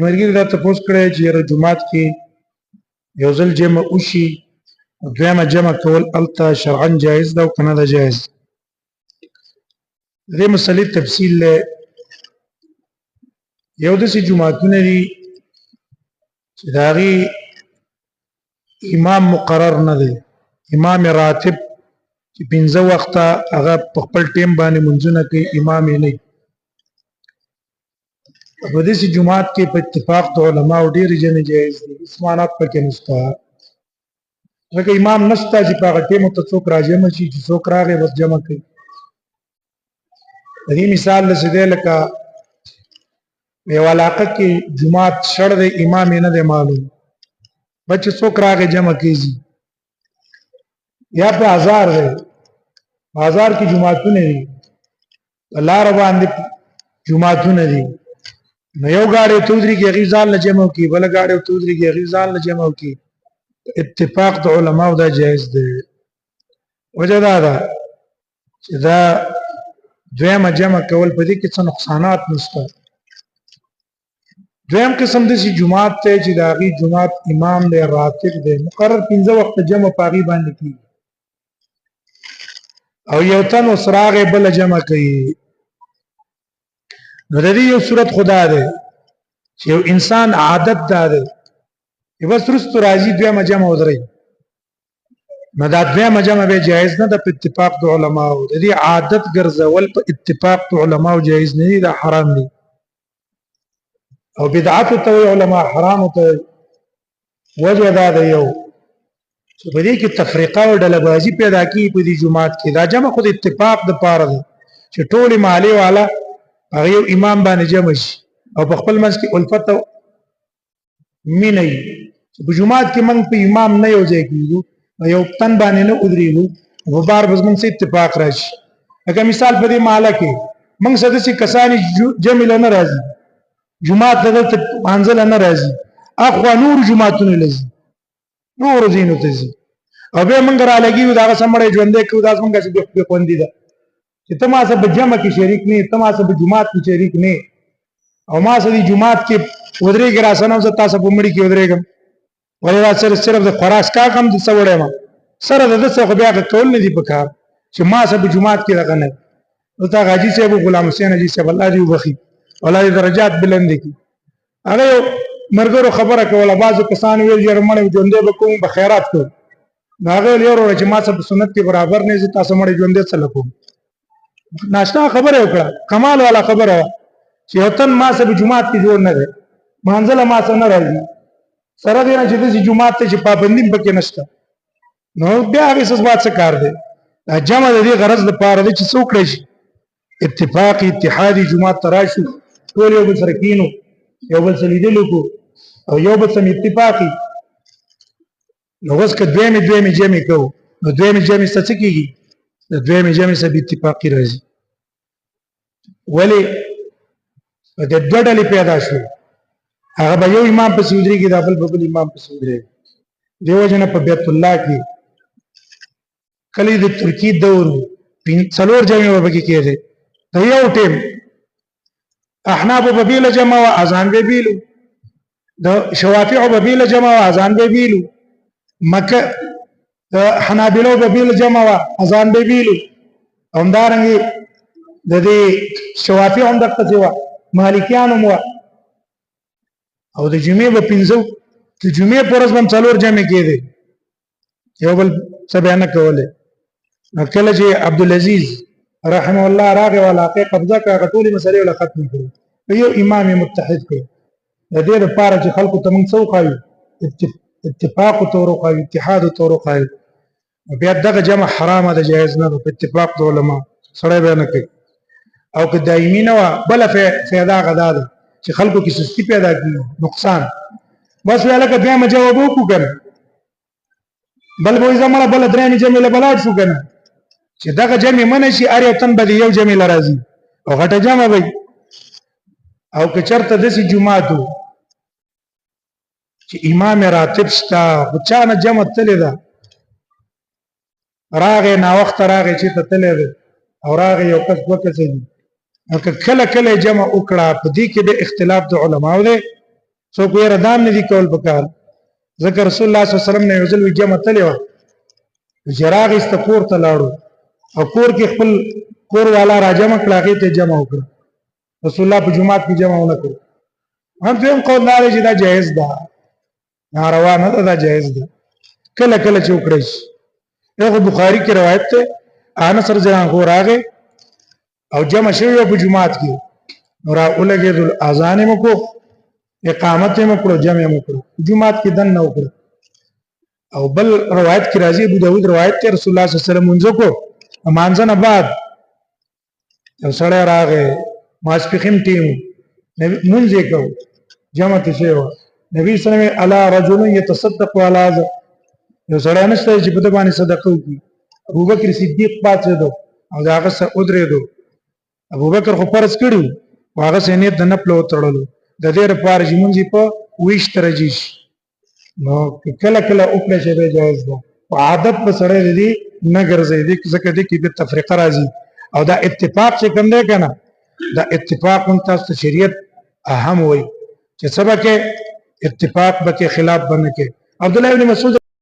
مرګي دا تاسو کړی چې یره جمعات کې یو ځل جمع وشي دویمه جمع کول الته شرعا جایز ده او کنه ده جایز. دې مسلې تفصیل له یو داسې جمعاتونه دي چې د هغې امام مقرر نه دی، امام راتب چې پنځه وخته هغه په خپل ټیم باندې منځونه کوي، امام یې نه وي. په داسې جمعات کې په اتفاق د علماو ډېرې جمعې جایز دي، هېڅ معنات پکې نشته. ځکه امام نشته چې په هغه ټیمو ته څوک راجمع شي، چې څوک راغی بس جمع کوي. د دې مثال داسې دی لکه یو علاقه کې جمعات شړ دی، امام یې نه دی معلوم، بس چې څوک راغی جمع کېږي. یا په هزار دی، په هزار کې جمعاتونه دي، په لاره باندې جمعاتونه دي، نو یو ګاډی ته ودرېږي هغې ځان له جمع وکړي، بله ګاډی ته ودرېږي هغې ځان له جمع وکړي. اتفاق د علماو دا جایز دی. وجه دا ده چې دا دویمه جمع کول په دې کې څه نقصانات نشته. دویم قسم داسې جمعات دی چې د هغې جمعات امام دی، راتب دی، مقرر پنځه وخته جمع په هغې باندې کېږي او یو تن اوس راغی بله جمع کوي. نو د دې یو صورت خدا دی چې یو انسان عادت دا دی چې بس وروستو راځي دویمه جمع ودرئ، نو دا دویمه جمع به جایز نه ده په اتفاق د علماو. د دې عادت ګرځول په اتفاق د علماو جایز نه دي، دا حرام دي. او بدعت ته علما حرام ته وجه دا ده یو چې په دې کې تفریقه او ډلهبازي پیدا کیږي په دې جمعات کې. دا جمع خو د اتفاق د پاره ده چې ټول محلې والا هغه یو امام باندې جمع شي او په خپل منځ کې الفت او مینه وي. په جمعات کې موږ په امام نه یو ځای کېږو، یو تن باندې نه ودرېږو، په بار بس موږ سره اتفاق راشي. لکه مثال په دې محله کې موږ سره داسې کسانې جمع له نه راځي، جمعات ته دلته منځله نه راځي، اخوا نور جمعاتونه له ځي، نورو ځایونو ته ځي، او بیا موږ رالګي یو د هغه څه مړی ژوندی کوو. دا زموږ هسې بې خوندي ده چې ته ما سره په جمع کې شریک نه یې، ته ما سره په جمعات کې شریک نه یې، او ما سره دې جمعات کې ودرېږې راسه نه زه تا سره په مړي کې ودرېږم، ولې دا صرف د خوراک کاک هم د څه وړی یم سره د ده څه خو بیا کول نه دي په کار چې ما سره په جمعات کې دغه نه. دلته هغه حاجي صاحب غلام حسین حاجي صاحب الله دې وبخي، الله دې درجات بلندې کړي، هغه یو ملګرو خبره کوله، بعضو کسانو ویل یاره مړی ژوندی به کوم به خیرات کوم، نو هغه ویل یاره وړه چې ما سره په سنت کې برابر نه زه تاسو مړی ژوندی څه له کوم. ناشنا خبره یې وکړه، کمال والا خبره وه چې یو تن ما سره په جومات کې جوړ نه دی، مانځله ما سره نه راځي، سره دې نه چې داسې جومات ته چې پابندي هم پکې نشته، نو بیا هغې څه څه کار دی. دا جمع د دې غرض لپاره دی چې څه وکړی شي اتفاقي اتحادي جومات ته راشو، ټول یو بل سره کښېنو، یو بل څه لیدل وکړو او یو بل سره اتفاقي. نو اوس که دویمې جمع کوو نو دویمې جمع سره څه کېږي؟ د دویمې جمع سره بې اتفاقي راځي. ولې د دوه ډلې پیدا شوې، هغه به یو امام پسې ودرېږي، دا بل به بل امام پسې ودرېږي. دې وجه نه په بیت الله کې کله د ترکي دور څلور جمعې به پکې کېدې، د یو ټیم احنافو به بېله جمع وه، اذان به بېلو، د شوافعو به بېله جمع وه، اذان به بېلو، مکه د حنابلو به بېله جمع وه، اذان به بېلو، همدارنګې د دې شوافع هم دقسې وه، مالکیان هم وه، او د جمعې به پنځه، د جمعې په ورځ به هم څلور جمع کېدې، یو بل څه به نه کولې. نو کله چې عبدالعزیز رحمه الله راغی او علاقې قبضه کړه، هغه ټولې مسلې ورله ختمې کړې، په یو امام یې متحد کړو. د دې لپاره چې خلکو ته موږ څه وښایو؟ اتفاق ورته وښایو، اتحاد ورته وښایو. بیا دغه جمع حرامه ده، جایز نه ده په اتفاق د علما، سړی به نه کوي. او که دایمي نه وه بله فایده هغه دا ده چې خلکو کې سستي پیدا کېږي، نقصان. بس وی هلکه دویمه جمع به وکړو که نه، بل به وایي زه مړه بله درېیمې جمعې له به لاړ شو که نه، چې دغه جمع منع شي هر یو تن به د یو جمع له راځي او غټه جمع به وي. او که چېرته داسې جومات و چې امام راتب شته، خو چا نه جمع تلې ده، راغی ناوخته راغی چېرته تللی دی او راغی یو کس دوه کسه دي، که کله کله جمع وکړه، په دې کې د اختلاف د علماو دی سو کو ردام نه دي کول پکار ذکر رسول الله صلی الله علیه وسلم نه یوزل وجمه تلو جراغ استقور ته لاړو او کور کې خپل کور والا راجمه کړه ته جمع وکړه رسول الله په جمعات کې جمع ونه کړ هم ته قول لري چې دا جایز ده ناروا نه ده دا جایز ده کله کله چې وکړي یو بخاری کې روایت ده انس رضی الله عنه راغه او جمع شوی په جمعات کې نور اولګه ذل اذان مکو اقامت مکو جمع مکو جمعات کې دن نه وکړه او بل روایت کې راځي ابو داود روایت ته رسول الله صلی الله علیه وسلم منځ کو مانځنه بعد یو سړی راغی ماسپخیم ټیم منځ یې کو جمع ته شو نبی صلی الله علیه وسلم الا رجل يتصدق على هذا یو سړی نشته چې په دې باندې صدقه وکړي ابو بکر صدیق پاتې دو او هغه سره ودرې دو ابو بکر خو فرض کړو هغه سینې د نپلو تړلو د دې لپاره چې مونږ په ویش ترجیش نو کله کله او کله شی به جایز ده او عادت په سره دي نه ګرځي دي ځکه دي کې د تفریقه راځي او دا اتفاق چې کوم دی کنه دا اتفاق هم تاسو شریعت اهم وي چې سبا کې اتفاق به کې خلاف بنه کې عبد الله ابن مسعود